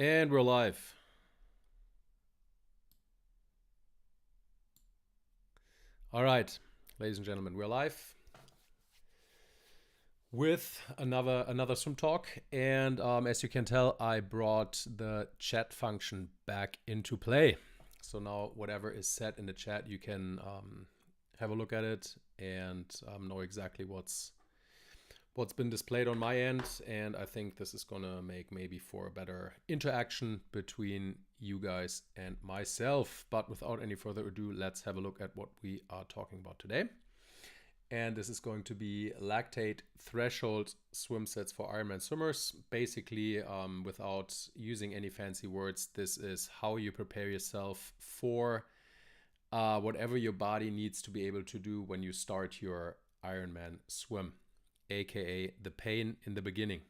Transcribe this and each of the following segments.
And we're live. All right, ladies and gentlemen, we're live with another swim talk. And as you can tell, I brought the chat function back into play. So now whatever is said in the chat, you can have a look at it and know exactly what's been displayed on my end. And I think this is going to make maybe for a better interaction between you guys and myself. But without any further ado, let's have a look at what we are talking about today. And this is going to be lactate threshold swim sets for Ironman swimmers. Basically, without using any fancy words, this is how you prepare yourself for whatever your body needs to be able to do when you start your Ironman swim, aka the pain in the beginning.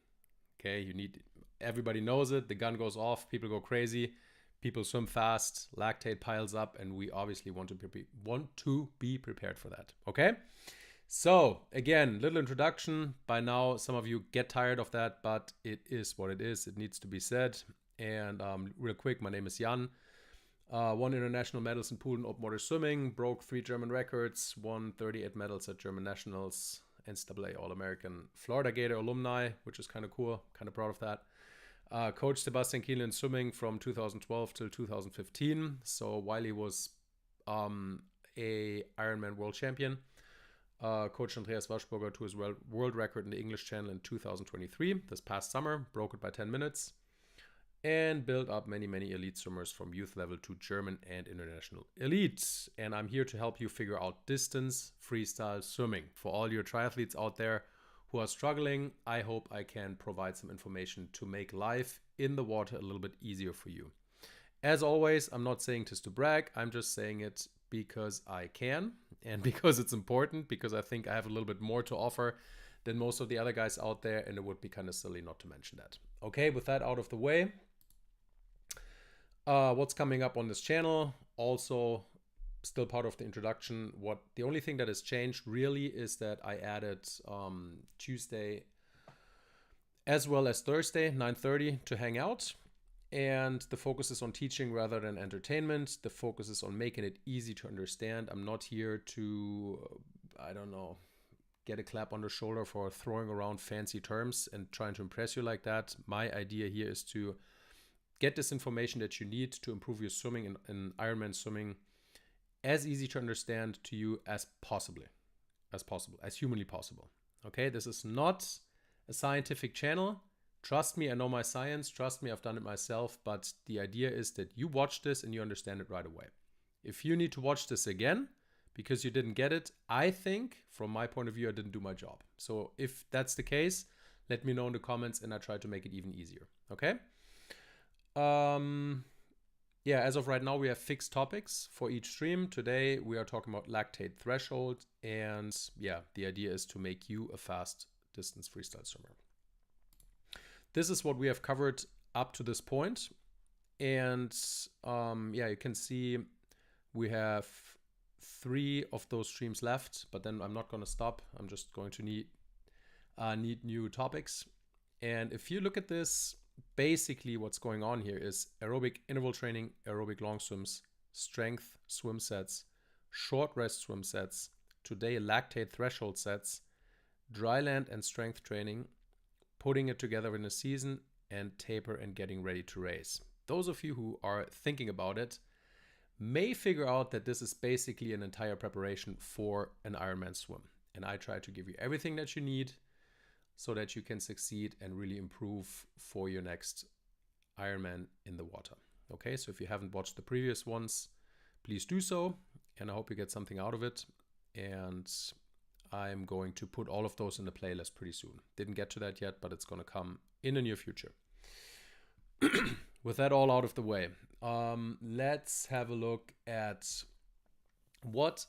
Okay, everybody knows it. The gun goes off, people go crazy, people swim fast, lactate piles up, and we obviously want to be prepared for that. Okay. So again, little introduction. By now, some of you get tired of that, but it is what it is. It needs to be said. And real quick, my name is Jan. Won international medals in pool and open water swimming, broke 3 German records, won 38 medals at German nationals, NCAA All-American Florida Gator alumni, which is kind of cool, kind of proud of that. Coach Sebastian Kiel in swimming from 2012 till 2015. So Wiley was a Ironman world champion. Coach Andreas Waschburger to his world record in the English Channel in 2023, this past summer, broke it by 10 minutes, and built up many elite swimmers from youth level to German and international elite. And I'm here to help you figure out distance freestyle swimming. For all your triathletes out there who are struggling, I hope I can provide some information to make life in the water a little bit easier for you. As always, I'm not saying this to brag, I'm just saying it because I can and because it's important, because I think I have a little bit more to offer than most of the other guys out there, and it would be kind of silly not to mention that. Okay, with that out of the way, what's coming up on this channel, also still part of the introduction. The only thing that has changed really is that I added Tuesday as well as Thursday, 9:30 to hang out. And the focus is on teaching rather than entertainment. The focus is on making it easy to understand. I'm not here to, get a clap on the shoulder for throwing around fancy terms and trying to impress you like that. My idea here is to get this information that you need to improve your swimming in Ironman swimming as easy to understand to you as humanly possible. Okay, this is not a scientific channel. Trust me, I know my science. Trust me, I've done it myself. But the idea is that you watch this and you understand it right away. If you need to watch this again because you didn't get it, I think, from my point of view, I didn't do my job. So if that's the case, let me know in the comments and I try to make it even easier. Okay? As of right now, we have fixed topics for each stream. Today, we are talking about lactate threshold. And the idea is to make you a fast distance freestyle swimmer. This is what we have covered up to this point. And you can see we have 3 of those streams left, but then I'm not going to stop. I'm just going to need new topics. And if you look at this, basically what's going on here is aerobic interval training, aerobic long swims, strength swim sets, short rest swim sets, today lactate threshold sets, dry land and strength training, putting it together in a season, and taper and getting ready to race. Those of you who are thinking about it may figure out that this is basically an entire preparation for an Ironman swim. And I try to give you everything that you need so that you can succeed and really improve for your next Ironman in the water. Okay, so if you haven't watched the previous ones, please do so. And I hope you get something out of it. And I'm going to put all of those in the playlist pretty soon. Didn't get to that yet, but it's going to come in the near future. With that all out of the way, let's have a look at what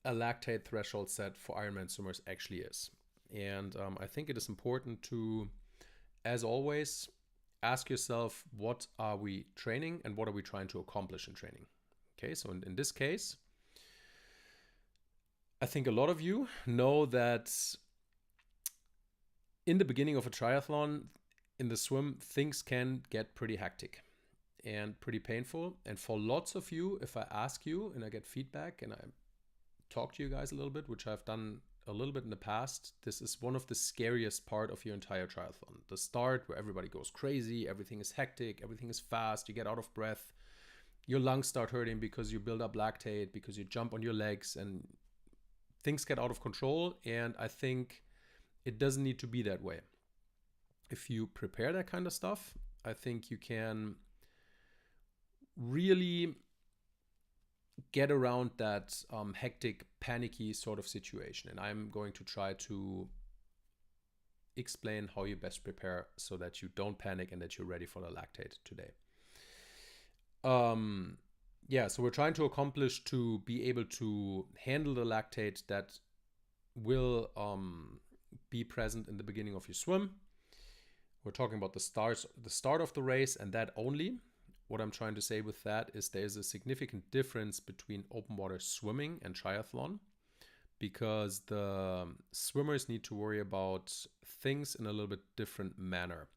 a lactate threshold set for Ironman swimmers actually is. And I think it is important to, as always, ask yourself, what are we training and what are we trying to accomplish in training? Okay, so in this case, I think a lot of you know that in the beginning of a triathlon, in the swim, things can get pretty hectic and pretty painful. And for lots of you, if I ask you and I get feedback and I talk to you guys a little bit, which I've done a little bit in the past, this is one of the scariest part of your entire triathlon. The start, where everybody goes crazy, everything is hectic, everything is fast, you get out of breath, your lungs start hurting because you build up lactate, because you jump on your legs, and things get out of control. And I think it doesn't need to be that way. If you prepare that kind of stuff, I think you can really get around that hectic, panicky sort of situation. And I'm going to try to explain how you best prepare so that you don't panic and that you're ready for the lactate today. So we're trying to accomplish to be able to handle the lactate that will be present in the beginning of your swim. We're talking about the start of the race, and that only. What I'm trying to say with that is there's a significant difference between open water swimming and triathlon, because the swimmers need to worry about things in a little bit different manner.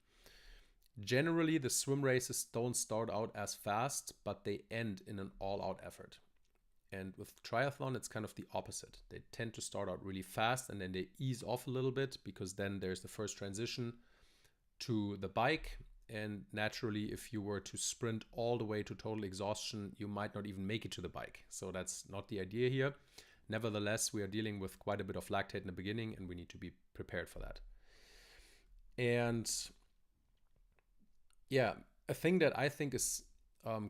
Generally, the swim races don't start out as fast, but they end in an all-out effort. And with triathlon, it's kind of the opposite. They tend to start out really fast and then they ease off a little bit, because then there's the first transition to the bike. And naturally, if you were to sprint all the way to total exhaustion, you might not even make it to the bike. So that's not the idea here. Nevertheless, we are dealing with quite a bit of lactate in the beginning, and we need to be prepared for that. And yeah, a thing that I think is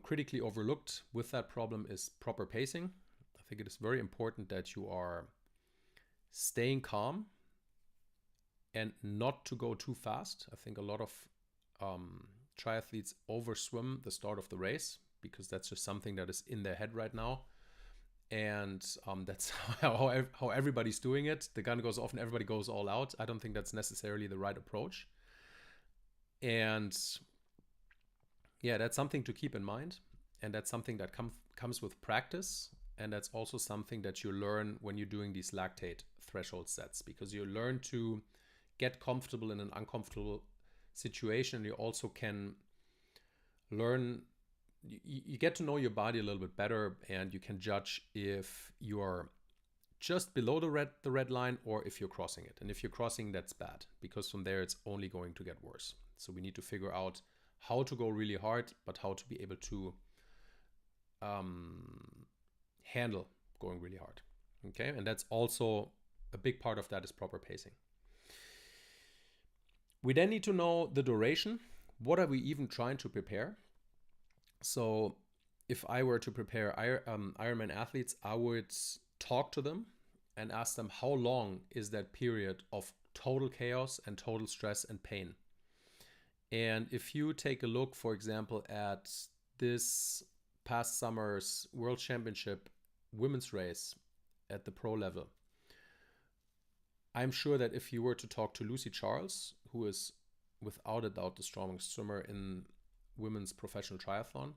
critically overlooked with that problem is proper pacing. I think it is very important that you are staying calm and not to go too fast. I think a lot of triathletes overswim the start of the race because that's just something that is in their head right now. And that's how everybody's doing it. The gun goes off and everybody goes all out. I don't think that's necessarily the right approach. And yeah, that's something to keep in mind. And that's something that comes with practice. And that's also something that you learn when you're doing these lactate threshold sets, because you learn to get comfortable in an uncomfortable situation. You also can learn, you get to know your body a little bit better, and you can judge if you are just below the red line or if you're crossing it. And if you're crossing, that's bad, because from there it's only going to get worse. So we need to figure out how to go really hard, but how to be able to handle going really hard. Okay, and that's also a big part of that is proper pacing. We then need to know the duration. What are we even trying to prepare? So if I were to prepare Ironman athletes, I would talk to them and ask them, how long is that period of total chaos and total stress and pain? And if you take a look, for example, at this past summer's World Championship women's race at the pro level, I'm sure that if you were to talk to Lucy Charles, who is without a doubt the strongest swimmer in women's professional triathlon,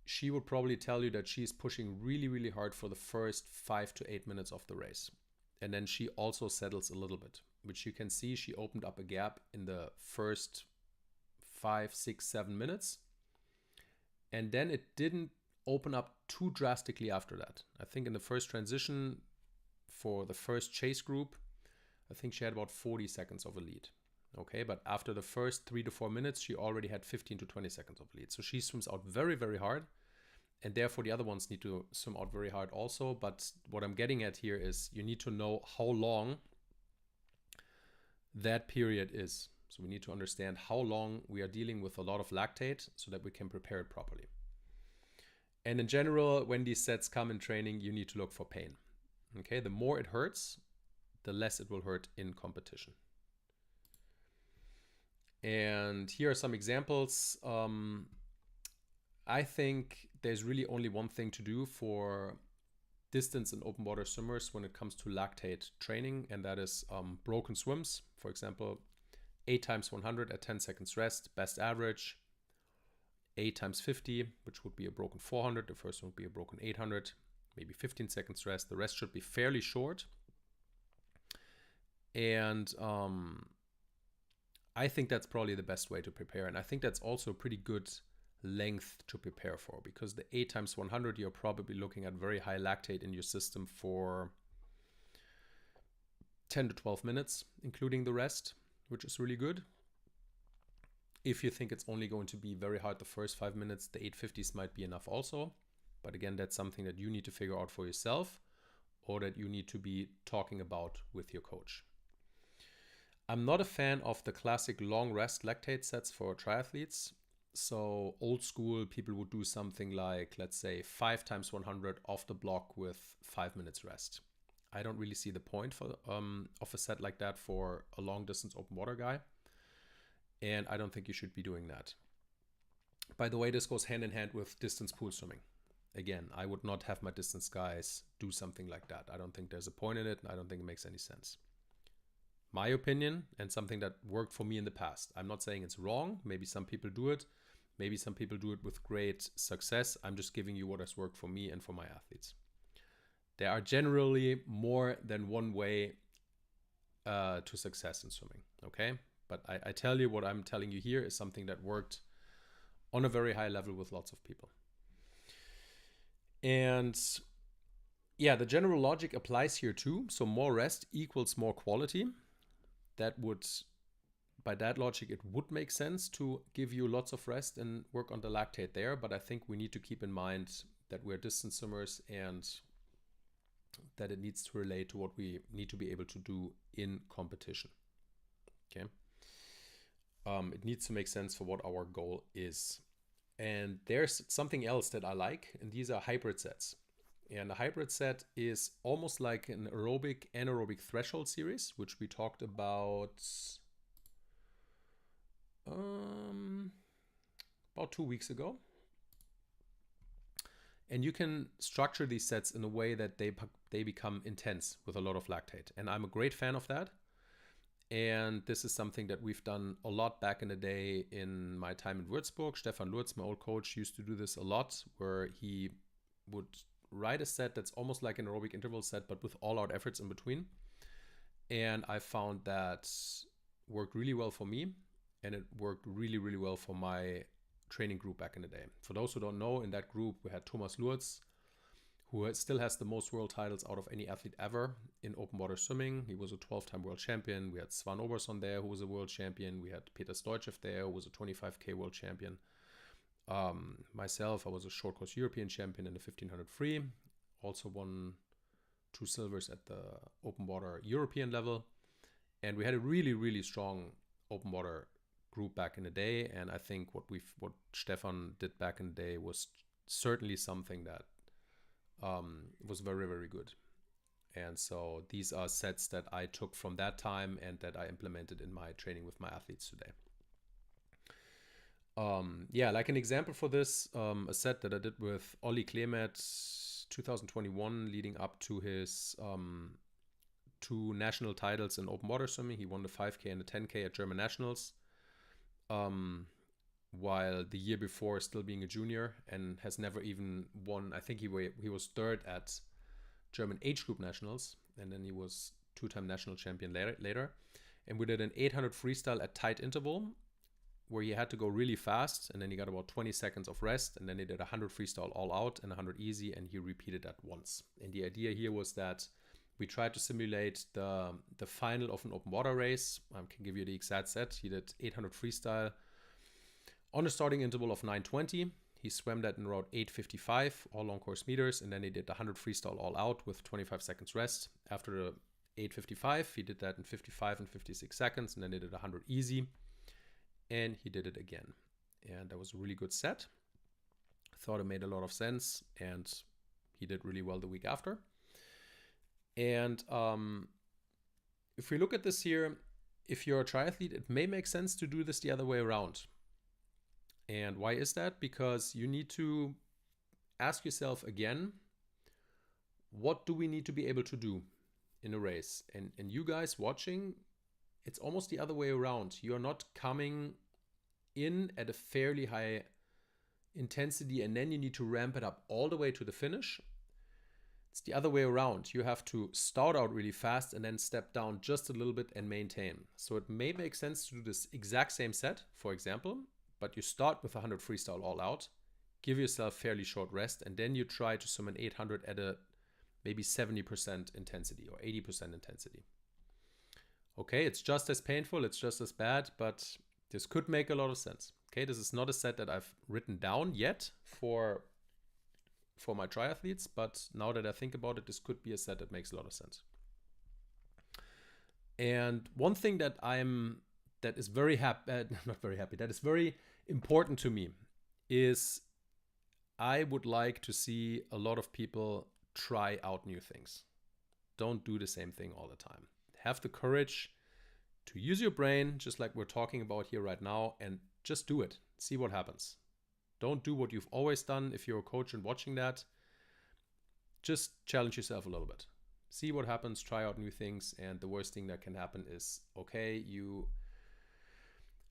she would probably tell you that she's pushing really, really hard for the first 5 to 8 minutes of the race. And then she also settles a little bit, which you can see she opened up a gap in the first 5, 6, 7 minutes. And then it didn't open up too drastically after that. I think in the first transition for the first chase group, I think she had about 40 seconds of a lead. Okay, but after the first 3 to 4 minutes, she already had 15 to 20 seconds of lead. So she swims out very, very hard. And therefore the other ones need to swim out very hard also. But what I'm getting at here is you need to know how long that period is. So we need to understand how long we are dealing with a lot of lactate so that we can prepare it properly. And in general, when these sets come in training, you need to look for pain. Okay, the more it hurts, the less it will hurt in competition. And here are some examples. I think there's really only one thing to do for distance and open water swimmers when it comes to lactate training, and that is broken swims. For example, 8 times 100 at 10 seconds rest, best average. 8 times 50, which would be a broken 400. The first one would be a broken 800, maybe 15 seconds rest. The rest should be fairly short. And I think that's probably the best way to prepare. And I think that's also a pretty good length to prepare for, because the 8 times 100, you're probably looking at very high lactate in your system for 10 to 12 minutes, including the rest, which is really good. If you think it's only going to be very hard the first 5 minutes, the 850s might be enough also. But again, that's something that you need to figure out for yourself, or that you need to be talking about with your coach. I'm not a fan of the classic long rest lactate sets for triathletes. So old school, people would do something like, let's say, 5 times 100 off the block with 5 minutes rest. I don't really see the point for of a set like that for a long distance open water guy. And I don't think you should be doing that. By the way, this goes hand in hand with distance pool swimming. Again, I would not have my distance guys do something like that. I don't think there's a point in it, and I don't think it makes any sense. My opinion, and something that worked for me in the past. I'm not saying it's wrong. Maybe some people do it. Maybe some people do it with great success. I'm just giving you what has worked for me and for my athletes. There are generally more than one way to success in swimming, okay? But I tell you, what I'm telling you here is something that worked on a very high level with lots of people. And yeah, the general logic applies here too. So more rest equals more quality. That would, by that logic, it would make sense to give you lots of rest and work on the lactate there. But I think we need to keep in mind that we're distance swimmers and that it needs to relate to what we need to be able to do in competition. Okay. It needs to make sense for what our goal is. And there's something else that I like, and these are hybrid sets. And a hybrid set is almost like an aerobic anaerobic threshold series, which we talked about 2 weeks ago. And you can structure these sets in a way that they become intense with a lot of lactate. And I'm a great fan of that. And this is something that we've done a lot back in the day in my time in Würzburg. Stefan Lurz, my old coach, used to do this a lot, where he would write a set that's almost like an aerobic interval set, but with all-out efforts in between. And I found that worked really well for me, and it worked really, really well for my training group back in the day. For those who don't know, in that group, we had Thomas Lurz, who still has the most world titles out of any athlete ever in open water swimming. He was a 12-time world champion. We had Svan Oberson there, who was a world champion. We had Peter Stoichev there, who was a 25K world champion. Myself, I was a short course European champion in the 1500 free. Also won 2 silvers at the open water European level. And we had a really, really strong open water group back in the day. And I think what Stefan did back in the day was certainly something that was very, very good. And so these are sets that I took from that time and that I implemented in my training with my athletes today. Yeah, like an example for this, a set that I did with Olli Klemet 2021, leading up to his 2 national titles in open water swimming. He won the 5K and the 10K at German Nationals, while the year before still being a junior, and has never even won. I think he was 3rd at German age group nationals, and then he was 2-time national champion later. And we did an 800 freestyle at tight interval, where he had to go really fast, and then he got about 20 seconds of rest, and then he did 100 freestyle all out and 100 easy, and he repeated that once. And the idea here was that we tried to simulate the final of an open water race. I can give you the exact set. He did 800 freestyle on a starting interval of 9:20. He swam that in around 8:55, all long course meters, and then he did 100 freestyle all out with 25 seconds rest. After the 8:55, he did that in 55 and 56 seconds, and then he did 100 easy, and he did it again. And that was a really good set. I thought it made a lot of sense, and he did really well the week after. And if we look at this here, if you're a triathlete, it may make sense to do this the other way around. And why is that? Because you need to ask yourself again, what do we need to be able to do in a race? And you guys watching, it's almost the other way around. You're not coming in at a fairly high intensity and then you need to ramp it up all the way to the finish. It's the other way around. You have to start out really fast and then step down just a little bit and maintain. So it may make sense to do this exact same set, for example, but you start with 100 freestyle all out, give yourself fairly short rest, and then you try to swim an 800 at a maybe 70% intensity or 80% intensity. Okay, it's just as painful, it's just as bad, but this could make a lot of sense. Okay, this is not a set that I've written down yet for my triathletes, but now that I think about it, this could be a set that makes a lot of sense. And one thing that is very important to me is I would like to see a lot of people try out new things. Don't do the same thing all the time. Have the courage to use your brain, just like we're talking about here right now, and just do it. See what happens. Don't do what you've always done if you're a coach and watching that. Just challenge yourself a little bit. See what happens, try out new things, and the worst thing that can happen is, okay, you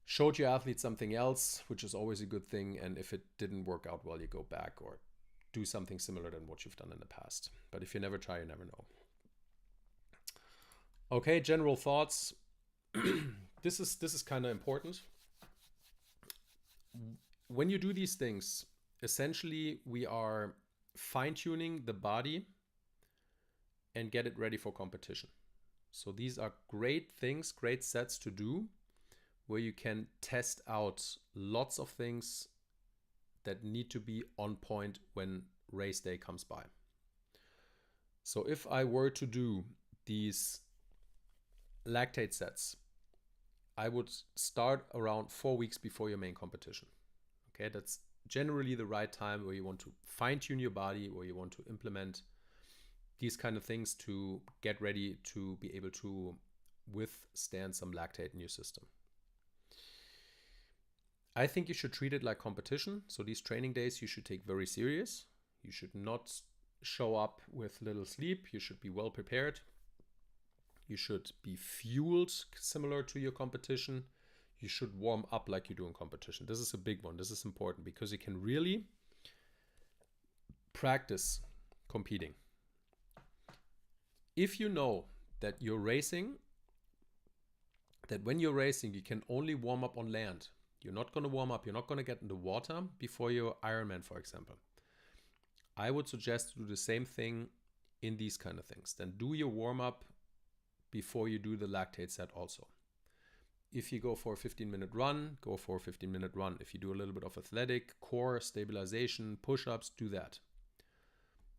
showed your athlete something else, which is always a good thing, and if it didn't work out well, you go back or do something similar than what you've done in the past. But if you never try, you never know. Okay, general thoughts. This is kind of important. When you do these things, essentially we are fine-tuning the body and get it ready for competition. So these are great things, great sets to do, where you can test out lots of things that need to be on point when race day comes by. So if I were to do these lactate sets, I would start around 4 weeks before your main competition. Okay, that's generally the right time where you want to fine-tune your body, where you want to implement these kind of things to get ready to be able to withstand some lactate in your system. I think you should treat it like competition. So these training days you should take very serious. You should not show up with little sleep. You should be well prepared. You should be fueled similar to your competition. You should warm up like you do in competition. This is a big one. This is important because you can really practice competing. If you know that you're racing, that when you're racing, you can only warm up on land. You're not going to warm up. You're not going to get in the water before your Ironman, for example. I would suggest to do the same thing in these kind of things. Then do your warm up before you do the lactate set also. If you go for a 15-minute run, go for a 15-minute run. If you do a little bit of athletic, core, stabilization, push-ups, do that.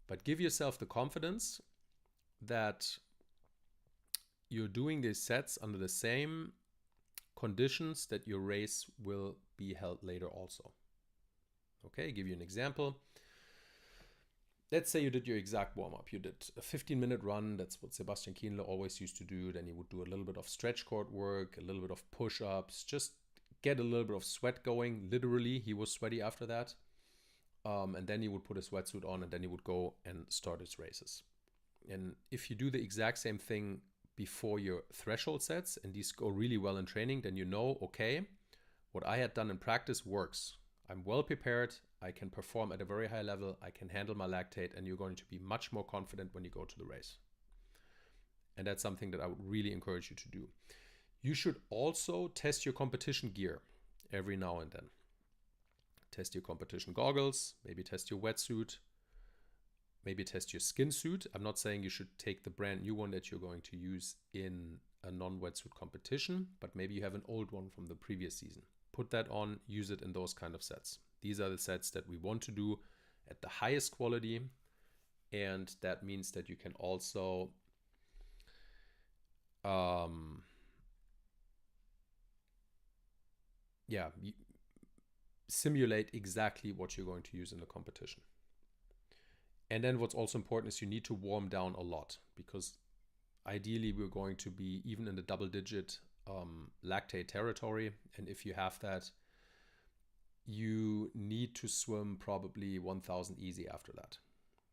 But give yourself the confidence that you're doing these sets under the same conditions that your race will be held later also. Okay, give you an example. Let's say you did your exact warm-up. You did a 15-minute run. That's what Sebastian Kienle always used to do. Then he would do a little bit of stretch cord work, a little bit of push-ups, just get a little bit of sweat going. Literally, he was sweaty after that. And then he would put a sweatsuit on and then he would go and start his races. And if you do the exact same thing before your threshold sets and these go really well in training, then you know, okay, what I had done in practice works. I'm well prepared. I can perform at a very high level. I can handle my lactate, and you're going to be much more confident when you go to the race. And that's something that I would really encourage you to do. You should also test your competition gear every now and then. Test your competition goggles, maybe test your wetsuit, maybe test your skin suit. I'm not saying you should take the brand new one that you're going to use in a non-wetsuit competition, but maybe you have an old one from the previous season. Put that on, use it in those kind of sets. These are the sets that we want to do at the highest quality, and that means that you can also simulate exactly what you're going to use in the competition. And then what's also important is you need to warm down a lot, because ideally we're going to be even in the double-digit lactate territory, and if you have that, you need to swim probably 1000 easy after that.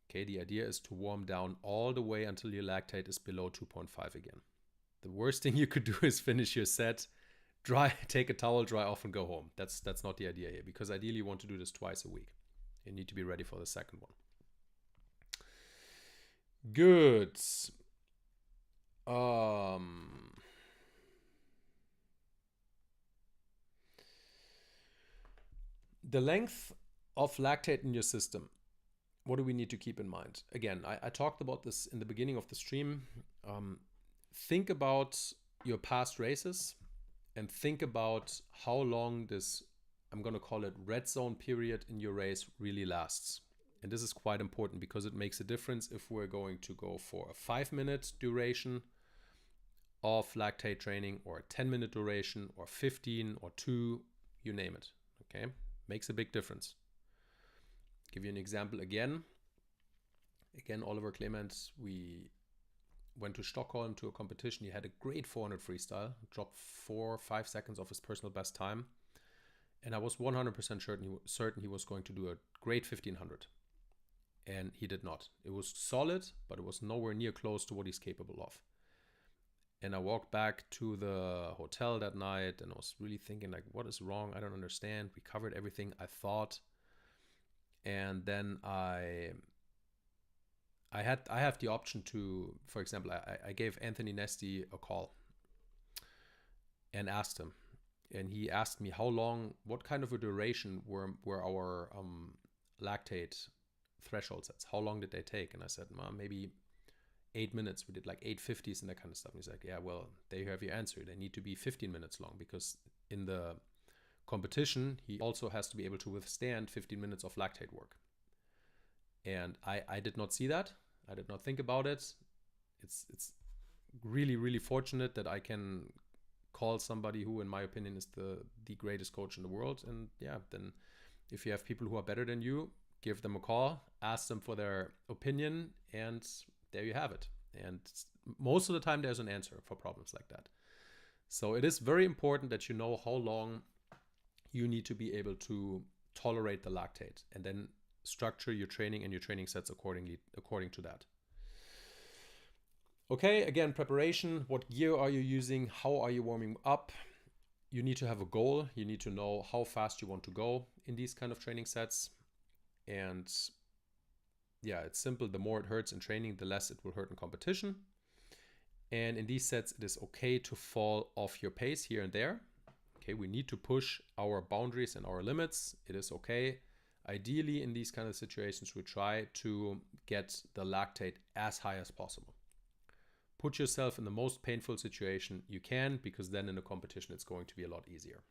Okay, the idea is to warm down all the way until your lactate is below 2.5 again. The worst thing you could do is finish your set, dry, take a towel, dry off, and go home. That's not the idea here, because ideally you want to do this twice a week. You need to be ready for the second one. Good. Um, the length of lactate in your system. What do we need to keep in mind? Again, I talked about this in the beginning of the stream. Think about your past races and think about how long this, I'm going to call it red zone period in your race, really lasts. And this is quite important because it makes a difference if we're going to go for a 5-minute duration of lactate training or a 10-minute duration or 15 or 2, you name it. Okay, makes a big difference. Give you an example again. Oliver Clement, we went to Stockholm to a competition. He had a great 400 freestyle, dropped 4 or 5 seconds off his personal best time. And I was 100% certain he was going to do a great 1500. And he did not. It was solid, but it was nowhere near close to what he's capable of. And I walked back to the hotel that night and I was really thinking, like, what is wrong? I don't understand. We covered everything I thought. And then I have the option to, for example, I gave Anthony Nesty a call and asked him. And he asked me how long, what kind of a duration were our lactate threshold sets? How long did they take? And I said, maybe 8 minutes. We did like 850s and that kind of stuff. And he's like, yeah, well, there you have your answer. They need to be 15 minutes long because in the competition, he also has to be able to withstand 15 minutes of lactate work. And I did not see that. I did not think about it. It's really, really fortunate that I can call somebody who, in my opinion, is the greatest coach in the world. And yeah, then if you have people who are better than you, give them a call, ask them for their opinion, and there you have it. And most of the time there's an answer for problems like that. So it is very important that you know how long you need to be able to tolerate the lactate and then structure your training and your training sets according to that. Okay, again, preparation. What gear are you using? How are you warming up? You need to have a goal. You need to know how fast you want to go in these kind of training sets. And yeah, it's simple. The more it hurts in training, the less it will hurt in competition. And in these sets, it is okay to fall off your pace here and there. Okay, we need to push our boundaries and our limits. It is okay. Ideally, in these kind of situations, we try to get the lactate as high as possible. Put yourself in the most painful situation you can, because then in a competition, it's going to be a lot easier.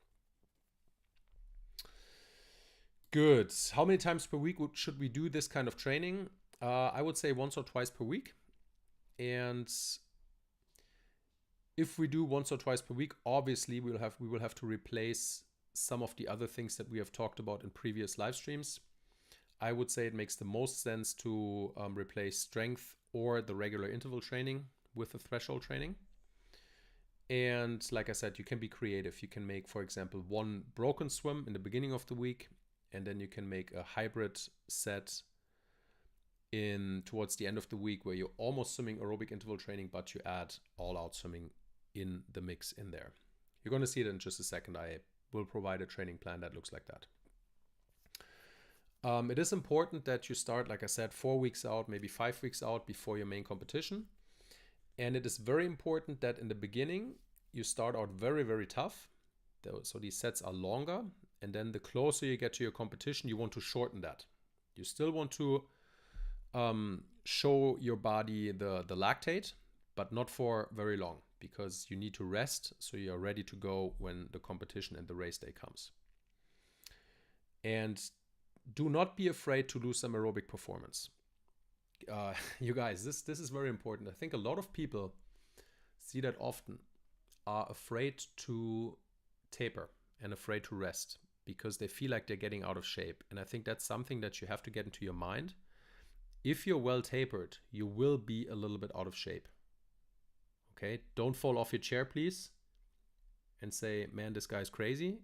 Good. How many times per week should we do this kind of training? I would say once or twice per week. And if we do once or twice per week, obviously we will have to replace some of the other things that we have talked about in previous live streams. I would say it makes the most sense to replace strength or the regular interval training with the threshold training. And like I said, you can be creative. You can make, for example, one broken swim in the beginning of the week, and then you can make a hybrid set in towards the end of the week where you're almost swimming aerobic interval training, but you add all-out swimming in the mix in there. You're going to see it in just a second. I will provide a training plan that looks like that. It is important that you start, like I said, 4 weeks out, maybe 5 weeks out before your main competition. And it is very important that in the beginning, you start out very, very tough. So these sets are longer. And then the closer you get to your competition, you want to shorten that. You still want to show your body the lactate, but not for very long, because you need to rest so you're ready to go when the competition and the race day comes. And do not be afraid to lose some aerobic performance. You guys, this is very important. I think a lot of people see that often are afraid to taper and afraid to rest because they feel like they're getting out of shape. And I think that's something that you have to get into your mind. If you're well tapered, you will be a little bit out of shape. Okay, don't fall off your chair, please, and say, man, this guy's crazy.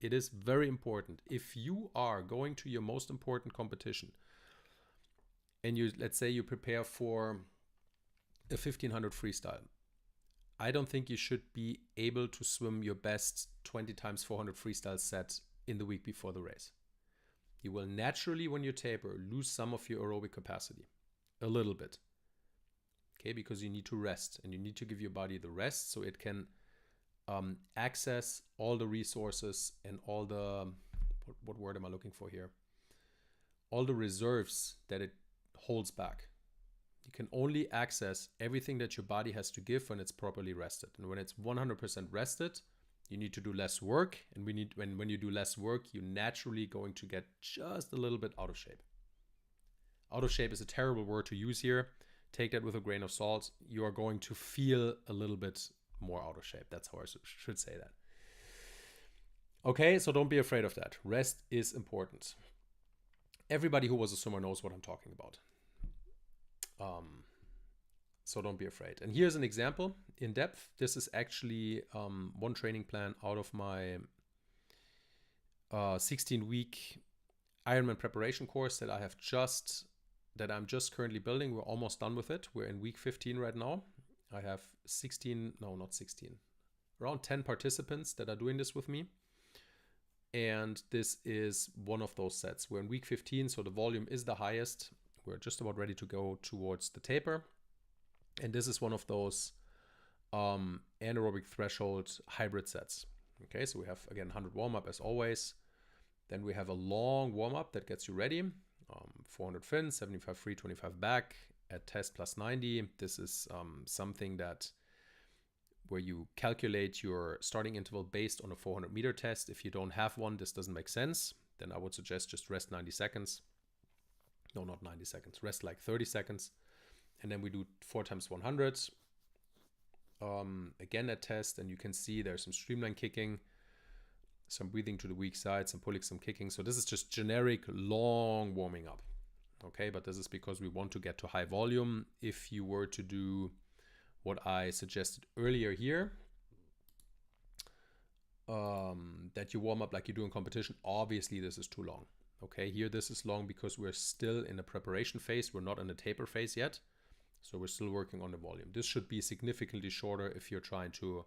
It is very important. If you are going to your most important competition and let's say you prepare for a 1500 freestyle, I don't think you should be able to swim your best 20 times 400 freestyle set in the week before the race. You will naturally, when you taper, lose some of your aerobic capacity, a little bit. Okay, because you need to rest and you need to give your body the rest so it can access all the resources and all the, what word am I looking for here? All the reserves that it holds back. You can only access everything that your body has to give when it's properly rested. And when it's 100% rested, you need to do less work. And when you do less work, you're naturally going to get just a little bit out of shape. Out of shape is a terrible word to use here. Take that with a grain of salt. You are going to feel a little bit more out of shape. That's how I should say that. Okay, so don't be afraid of that. Rest is important. Everybody who was a swimmer knows what I'm talking about. So don't be afraid. And here's an example in depth. This is actually one training plan out of my 16-week Ironman preparation course that I'm just currently building. We're almost done with it. We're in week 15 right now. I have around 10 participants that are doing this with me. And this is one of those sets. We're in week 15, so the volume is the highest. We're just about ready to go towards the taper. And this is one of those anaerobic threshold hybrid sets. Okay, so we have, again, 100 warm-up as always. Then we have a long warm-up that gets you ready. 400 fin, 75 free, 25 back at test plus 90. This is something where you calculate your starting interval based on a 400 meter test. If you don't have one, this doesn't make sense. Then I would suggest just rest 90 seconds. No, not 90 seconds. Rest like 30 seconds. And then we do 4 times 100. Again at test, and you can see there's some streamline kicking, some breathing to the weak side, some pulling, some kicking. So this is just generic long warming up. Okay, but this is because we want to get to high volume. If you were to do what I suggested earlier here, that you warm up like you do in competition, obviously this is too long. Okay, here this is long because we're still in the preparation phase. We're not in the taper phase yet. So we're still working on the volume. This should be significantly shorter if you're trying to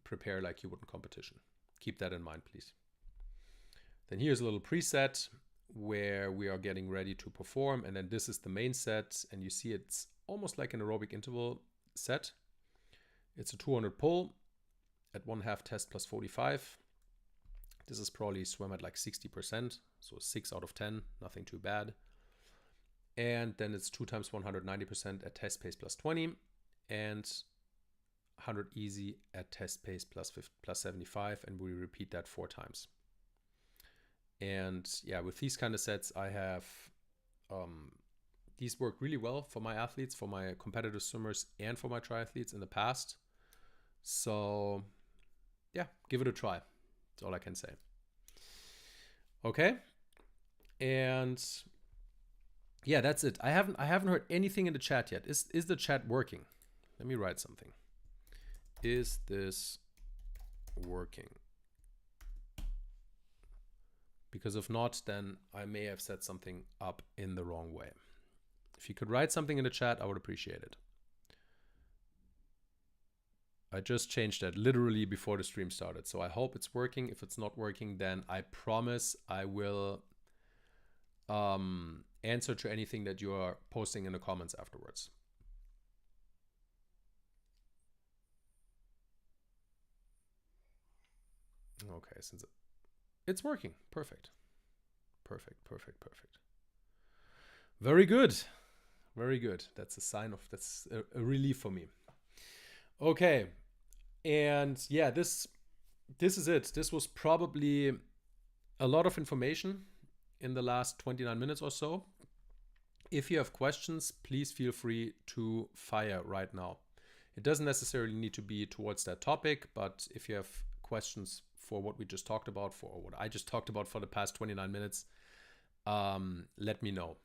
prepare like you would in competition. Keep that in mind, please. Then here's a little preset where we are getting ready to perform. And then this is the main set. And you see it's almost like an aerobic interval set. It's a 200 pull at 1/2 test plus 45. This is probably swim at like 60%. So 6 out of 10, nothing too bad. And then it's 2 times 190% at test pace plus 20 and 100 easy at test pace plus 75. And we repeat that 4 times. And yeah, with these kind of sets, I have, these work really well for my athletes, for my competitive swimmers, and for my triathletes in the past. So yeah, give it a try. That's all I can say. Okay. And yeah, that's it. I haven't heard anything in the chat yet. Is the chat working? Let me write something. Is this working? Because if not, then I may have set something up in the wrong way. If you could write something in the chat, I would appreciate it. I just changed that literally before the stream started. So I hope it's working. If it's not working, then I promise I will answer to anything that you are posting in the comments afterwards. Okay, since it's working. Perfect. Perfect, perfect, perfect. Very good. Very good. That's a sign of, that's a relief for me. Okay. And yeah, this is it. This was probably a lot of information in the last 29 minutes or so. If you have questions, please feel free to fire right now. It doesn't necessarily need to be towards that topic, but if you have questions for what we just talked about, for what I just talked about for the past 29 minutes, let me know.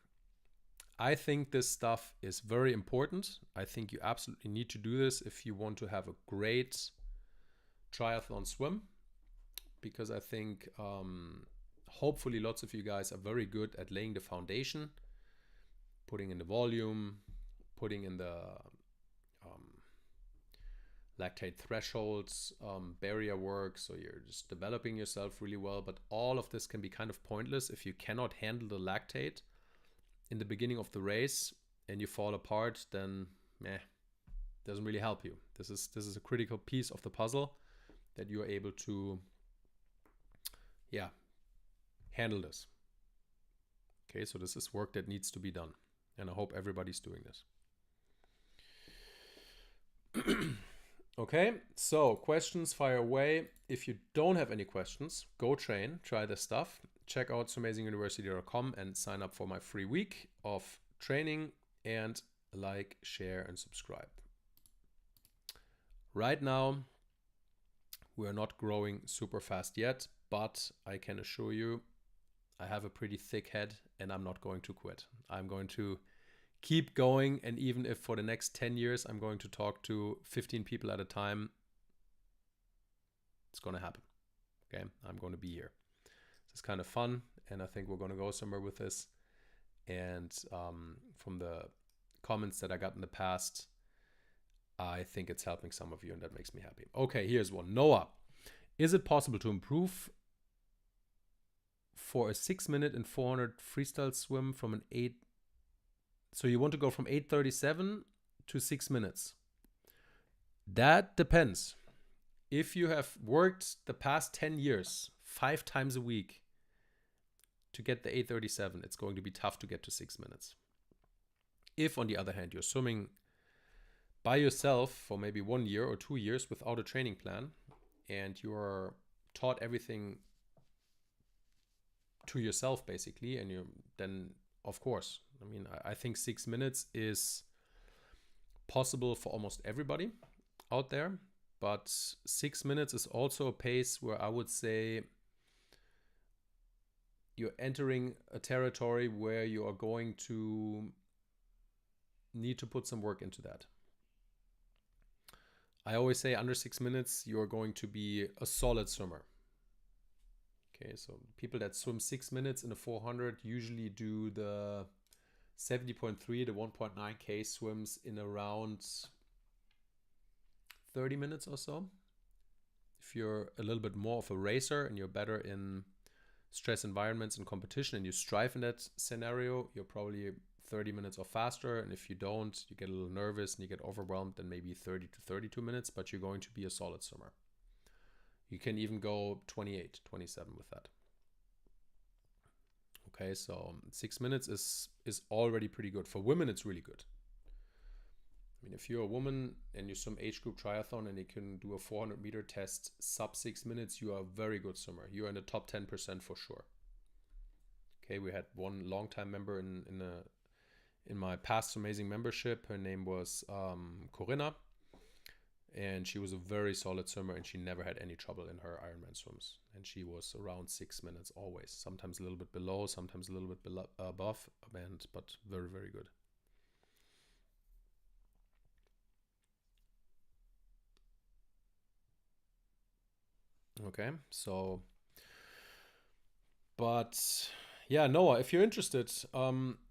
I think this stuff is very important. I think you absolutely need to do this if you want to have a great triathlon swim, because I think hopefully lots of you guys are very good at laying the foundation, putting in the volume, putting in the lactate thresholds, barrier work. So you're just developing yourself really well. But all of this can be kind of pointless if you cannot handle the lactate in the beginning of the race and you fall apart, then meh, doesn't really help you. This is a critical piece of the puzzle that you are able to, yeah, handle this. Okay, so this is work that needs to be done, and I hope everybody's doing this. Okay, so questions, fire away. If you don't have any questions, go train, try this stuff. Check out soamazinguniversity.com and sign up for my free week of training, and like, share, and subscribe. Right now, we are not growing super fast yet, but I can assure you I have a pretty thick head and I'm not going to quit. I'm going to keep going, and even if for the next 10 years I'm going to talk to 15 people at a time, it's going to happen. Okay, I'm going to be here. It's kind of fun, and I think we're going to go somewhere with this. And from the comments that I got in the past, I think it's helping some of you, and that makes me happy. Okay, here's one. Noah, is it possible to improve for a 6 minute and 400 freestyle swim from an 8? So you want to go from 8:37 to 6 minutes. That depends. If you have worked the past 10 years, 5 times a week to get the 8:37, it's going to be tough to get to 6 minutes. If, on the other hand, you're swimming by yourself for maybe 1 year or 2 years without a training plan, and you're taught everything to yourself, basically, and then, of course, I mean, I think 6 minutes is possible for almost everybody out there, but 6 minutes is also a pace where I would say you're entering a territory where you are going to need to put some work into that. I always say under 6 minutes, you're going to be a solid swimmer. Okay, so people that swim 6 minutes in a 400 usually do the 70.3 to 1.9K swims in around 30 minutes or so. If you're a little bit more of a racer and you're better in stress environments and competition and you strive in that scenario, you're probably 30 minutes or faster. And if you don't, you get a little nervous and you get overwhelmed, then maybe 30 to 32 minutes, but you're going to be a solid swimmer. You can even go 28, 27 with that. Okay, so 6 minutes is already pretty good. For women, it's really good. I mean, if you're a woman and you swim age group triathlon and you can do a 400 meter test sub 6 minutes, you are a very good swimmer. You're in the top 10% for sure. Okay, we had one longtime member in my past amazing membership. Her name was Corinna. And she was a very solid swimmer, and she never had any trouble in her Ironman swims. And she was around 6 minutes always. Sometimes a little bit below, sometimes a little bit above, but very, very good. Okay, so, but yeah, Noah, if you're interested,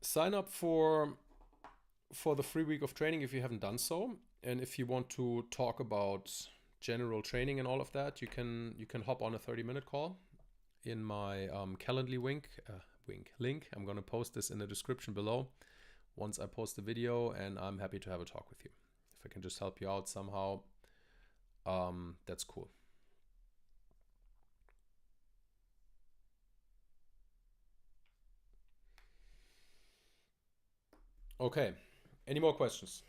sign up for the free week of training if you haven't done so. And if you want to talk about general training and all of that, you can hop on a 30-minute call in my Calendly link. I'm going to post this in the description below once I post the video, and I'm happy to have a talk with you. If I can just help you out somehow, that's cool. Okay, any more questions?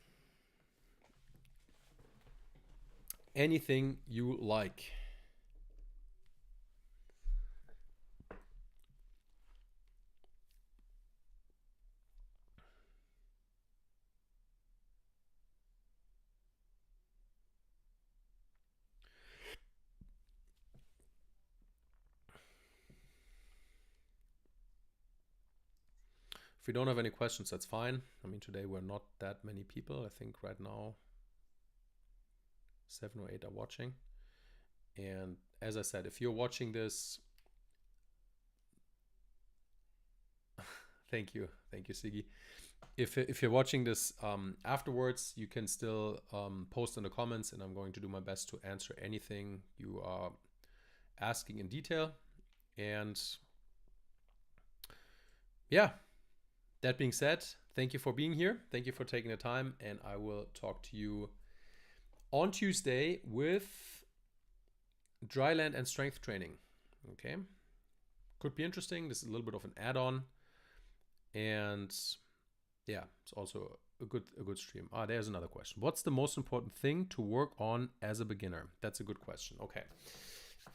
Anything you like. If we don't have any questions, that's fine. I mean, today we're not that many people. I think right now 7 or 8 are watching. And as I said, if you're watching this, thank you, Siggy. If you're watching this afterwards, you can still post in the comments, and I'm going to do my best to answer anything you are asking in detail. And yeah, That being said, thank you for being here. Thank you for taking the time. And I will talk to you on Tuesday with dry land and strength training. Okay. Could be interesting. This is a little bit of an add-on. And yeah, it's also a good stream. There's another question. What's the most important thing to work on as a beginner? That's a good question. Okay.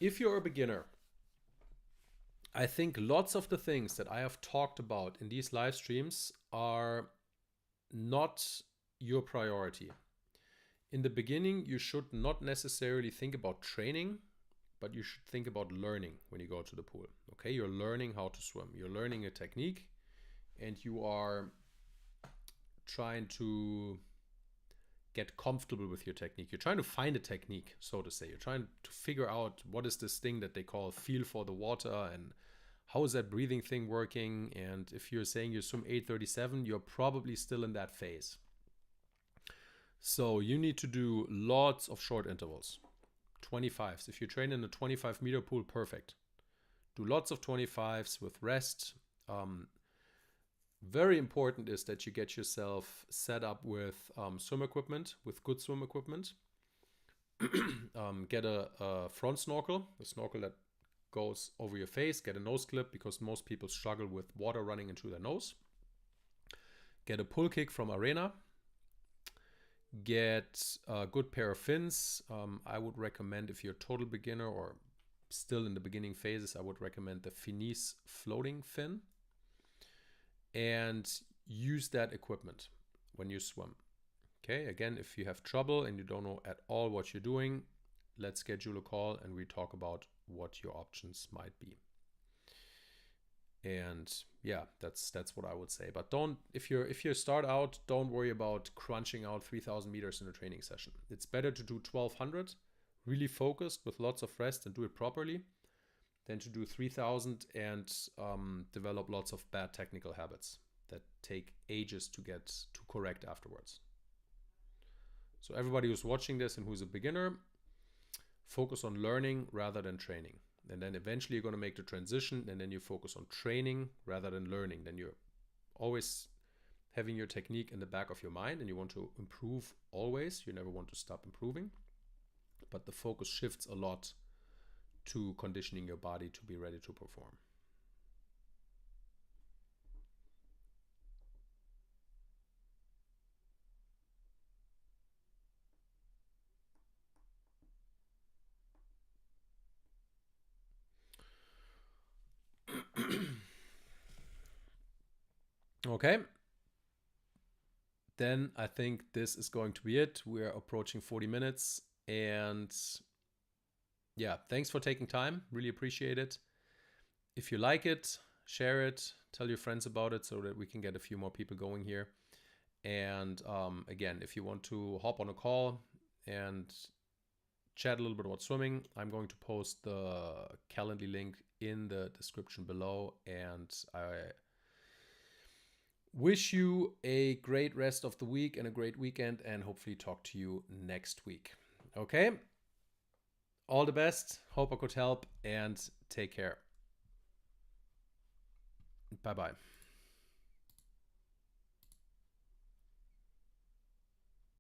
If you're a beginner, I think lots of the things that I have talked about in these live streams are not your priority. In the beginning, you should not necessarily think about training, but you should think about learning when you go to the pool. Okay, you're learning how to swim. You're learning a technique, and you are trying to get comfortable with your technique. You're trying to find a technique, so to say. You're trying to figure out what is this thing that they call feel for the water, and how is that breathing thing working. And if you're saying you swim 837, you're probably still in that phase. So you need to do lots of short intervals. 25s. If you train in a 25-meter pool, perfect. Do lots of 25s with rest. Very important is that you get yourself set up with swim equipment, with good swim equipment. Get a front snorkel, a snorkel that goes over your face. Get a nose clip, because most people struggle with water running into their nose. Get a pull kick from Arena. Get a good pair of fins. I would recommend, if you're a total beginner or still in the beginning phases, I would recommend the Finis floating fin. And use that equipment when you swim. Okay, again, if you have trouble and you don't know at all what you're doing, let's schedule a call and we talk about what your options might be. And yeah, that's what I would say. But if you start out, don't worry about crunching out 3,000 meters in a training session. It's better to do 1,200, really focused with lots of rest and do it properly, than to do 3,000 and develop lots of bad technical habits that take ages to correct afterwards. So everybody who's watching this and who's a beginner, focus on learning rather than training. And then eventually you're going to make the transition, and then you focus on training rather than learning. Then you're always having your technique in the back of your mind, and you want to improve always. You never want to stop improving. But the focus shifts a lot to conditioning your body to be ready to perform. Okay. Then I think this is going to be it. We're approaching 40 minutes. And yeah, thanks for taking time. Really appreciate it. If you like it, share it, tell your friends about it so that we can get a few more people going here. And again, if you want to hop on a call and chat a little bit about swimming, I'm going to post the Calendly link in the description below. And I wish you a great rest of the week and a great weekend, and hopefully talk to you next week. Okay? All the best. Hope I could help, and take care. Bye-bye.